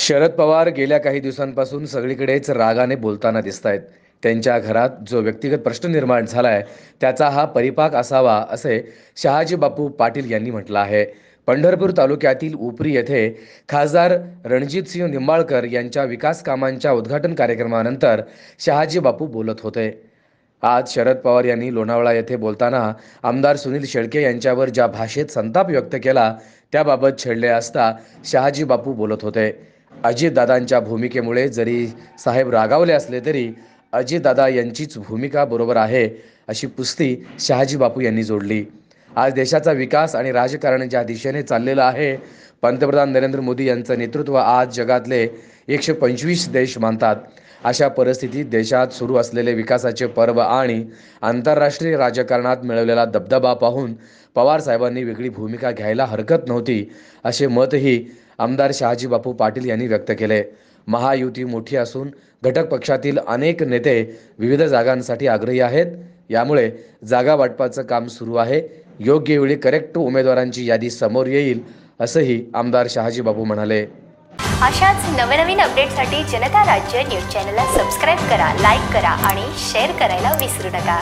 शरद पवार गेल्या काही दिवसांपासून सगळीकडेच रागाने बोलताना दिसतायत। त्यांच्या घरात जो व्यक्तिगत प्रश्न निर्माण झालाय त्याचा हा परिपाक असावा असे शहाजी बापू पाटील यांनी म्हटलं आहे। पंढरपूर तालुक्यातील उपरी येथे खासदार रणजितसिंह निंबाळकर यांच्या विकास कामांच्या उद्घाटन कार्यक्रमानंतर शहाजी बापू बोलत होते। आज शरद पवार यांनी लोणावळा येथे बोलताना आमदार सुनील शेळके यांच्यावर ज्या भाषेत संताप व्यक्त केला त्याबाबत छेडले असता शहाजी बापू बोलत होते। अजितदादांच्या भूमिकेमुळे जरी साहेब रागावले असले तरी अजितदादा यांचीच भूमिका बरोबर आहे अशी पुस्ती शहाजी बापू यांनी जोडली। आज देशाचा विकास आणि राजकारण ज्या दिशेने चाललेलं आहे, पंतप्रधान नरेंद्र मोदी यांचं नेतृत्व आज जगातले 125 देश मानतात। अशा परिस्थितीत देशात सुरू असलेले विकासाचे पर्व आणि आंतरराष्ट्रीय राजकारणात मिळवलेला दबदबा पाहून पवार साहेबांनी वेगळी भूमिका घ्यायला हरकत नव्हती असे मतही आमदार शहाजी बापू पाटील यांनी व्यक्त केले। महायुती मोठी असून घटक पक्षातील अनेक नेते विविध जागांसाठी आग्रही आहेत, यामुळे जागा वाटपाचं काम सुरू आहे। योग्य वेळी करेक्ट उमेदवारांची यादी समोर येईल असंही आमदार शहाजी बापू म्हणाले। अशाच नवनवीन अपडेटसाठी जनता राज्य न्यूज चॅनलला सबस्क्राइब करा, लाईक करा आणि शेअर करायला विसरू नका।